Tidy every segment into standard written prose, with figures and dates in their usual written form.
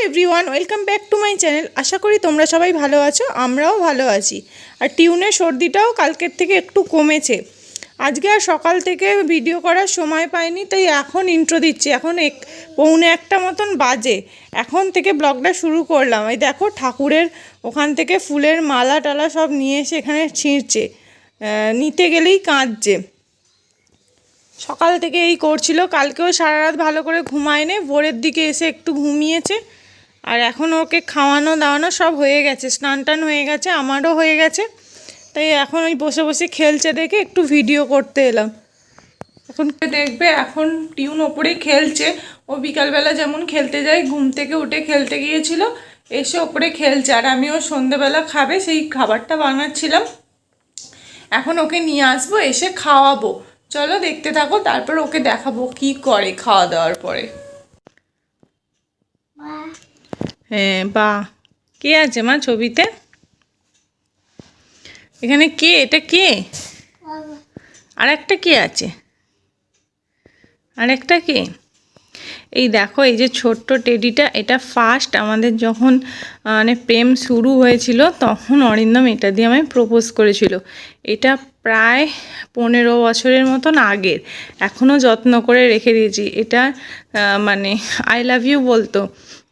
Everyone, welcome back to my channel. আশা করি তোমরা সবাই ভালো আছো, আমরাও ভালো আছি। আর টিউনের সর্দিটাও কালকের থেকে একটু কমেছে। আজকে আর সকাল থেকে ভিডিও করার সময় পাইনি, তাই এখন ইন্ট্রো দিচ্ছি। এখন 1:45 মতন বাজে, এখন থেকে ব্লগটা শুরু করলাম। এই দেখো, ঠাকুরের ওখান থেকে ফুলের মালা টালা সব নিয়ে এসে এখানে ছিঁড়ছে, নিতে গেলেই কাঁদছে। সকাল থেকে এই করছিল, কালকেও সারা রাত ভালো করে ঘুমায়নি, ভোরের দিকে এসে একটু ঘুমিয়েছে। আর এখন ওকে খাওয়ানো দাওয়ানো সব হয়ে গেছে, স্নান টান হয়ে গেছে, আমারও হয়ে গেছে। তাই এখন ওই বসে বসে খেলছে দেখে একটু ভিডিও করতে এলাম। এখন দেখবে, এখন টিউন ওপরেই খেলছে। ও বিকালবেলা যেমন খেলতে যায়, ঘুম থেকে উঠে খেলতে গিয়েছিল, এসে ওপরে খেলছে। আর আমিও সন্ধেবেলা খাবে সেই খাবারটা বানাচ্ছিলাম। এখন ওকে নিয়ে আসবো, এসে খাওয়াবো। চলো দেখতে থাকো, তারপর ওকে দেখাবো কি করে খাওয়া দাওয়ার পরে। হ্যাঁ, বা কে আছে মা ছবিতে? এখানে কে? এটা কে? আর একটা কে আছে? আর একটা কে? এই দেখো, এই যে ছোট্ট টেডিটা, এটা ফার্স্ট আমাদের যখন মানে প্রেম শুরু হয়েছিল, তখন অরিন্দম এটা দিয়ে আমায় প্রপোজ করেছিল। এটা প্রায় 15 বছরের মতন আগের। এখনও যত্ন করে রেখে দিয়েছি। এটা মানে আই লাভ ইউ বলতো।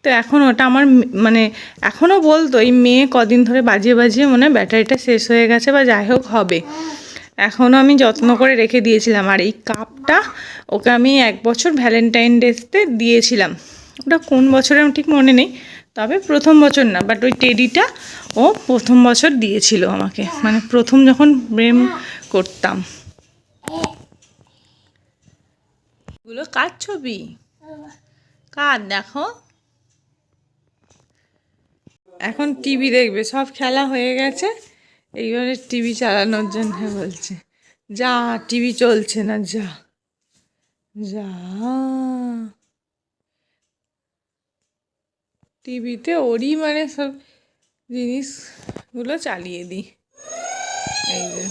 তো এখন ওটা আমার মানে এখনও বলতো। এই মেয়ে কদিন ধরে বাজিয়ে বাজিয়ে মনে হয় ব্যাটারিটা শেষ হয়ে গেছে বা যাই হোক হবে। এখনও আমি যত্ন করে রেখে দিয়েছিলাম। আর এই কাপটা ওকে আমি 1 বছর ভ্যালেন্টাইন ডেতে দিয়েছিলাম। ওটা কোন বছরে আমার ঠিক মনে নেই, তবে প্রথম বছর না, বাট ওই টেডিটা ও প্রথম বছর দিয়েছিল আমাকে, মানে প্রথম যখন প্রেম করতাম। এগুলো কার ছবি? কার? দেখো, এখন টিভি দেখবে, সব খেলা হয়ে গেছে, এইবারে টিভি চালানোর জন্য বলছে। যা, টিভি চলছে না, যা যা। টিভিতে ওরই মানে সব জিনিসগুলো চালিয়ে দিই। এই যে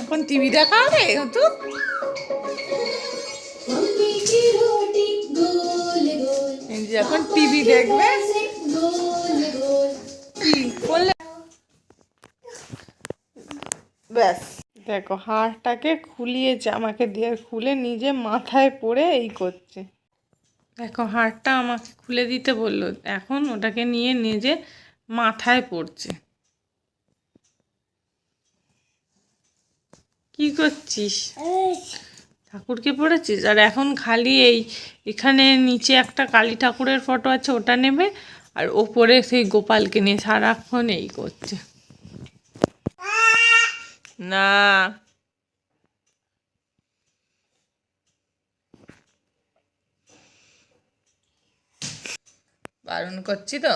এখন টিভি দেখা হবে তো। এখন টিভি দেখবে, কি করলে ব্যাস। দেখো, হাড়টাকে খুলিয়েছে আমাকে দিয়ে, খুলে নিজে মাথায় পড়ে এই করছে। দেখো, হাড়টা আমাকে খুলে দিতে বললো, এখন ওটাকে নিয়ে নিজে মাথায় পড়ছে। কি করছিস? ঠাকুরকে পড়েছিস? আর এখন খালি এখানে নিচে একটা কালী ঠাকুরের ফটো আছে, ওটা নেবে। আর ওপরে সেই গোপালকে নিয়ে সারাক্ষণ এই করছে। না, বারণ করছি তো।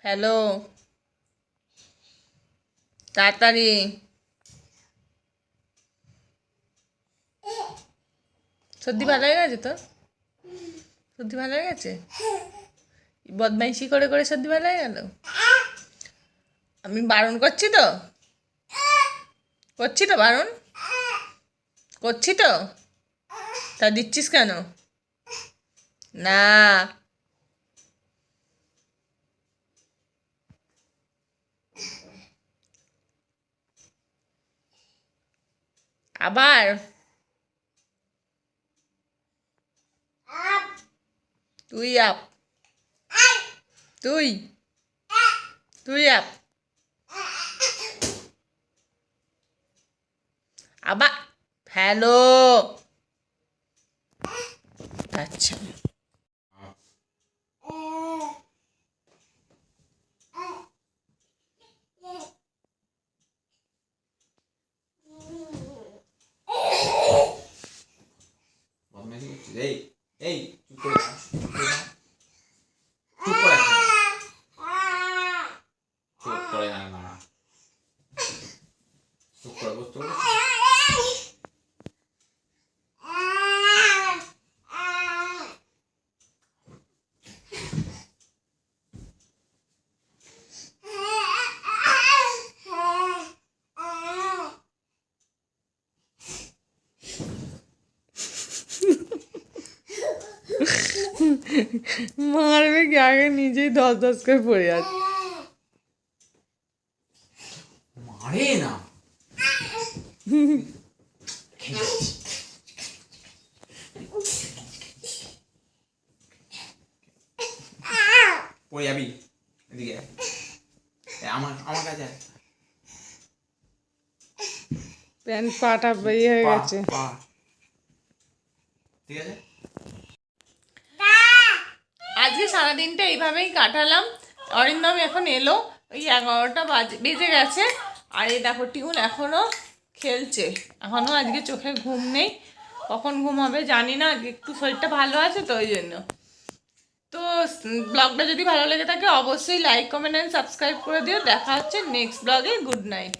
হ্যালো, তাড়াতাড়ি। সর্দি ভালো হয়ে গেছে তো? সর্দি ভালো হয়ে গেছে? বদমাইশি করে করে সর্দি ভালো হয়ে গেল? আমি বারণ করছি তো, করছি তো বারণ, করছি তো, তা দিচ্ছিস কেন? না, আবার তুই আপ, তুই তুই আপ, আবার হ্যালো। আচ্ছা, এই এই চুপ করে থাক, চুপ করে থাক, চুপ করে না না, চুপ করে বসতে বলে। মারবে কি আগে নিজেই 10 করে পড়ে যাচ্ছে। মারে না পড়ে যাবি এদিকে আয়। আমার আমার কাছে আয়। প্যান্ট পাটা বেরিয়ে হয়ে পা, গেছে। পা। ঠিক আছে আজকে সারাদিনটা এইভাবেই কাটালাম। অরিন্দম এখন এলো, ওই 11টা বেজে গেছে। আর এই দেখো টিউন এখনও খেলছে, এখনও আজকে চোখে ঘুম নেই। কখন ঘুম হবে জানি না, আজকে একটু শরীরটা ভালো আছে তো ওই জন্য। তো ব্লগটা যদি ভালো লেগে থাকে অবশ্যই লাইক কমেন্ট অ্যান্ড সাবস্ক্রাইব করে দিও। দেখা হচ্ছে নেক্সট ব্লগে। Good night.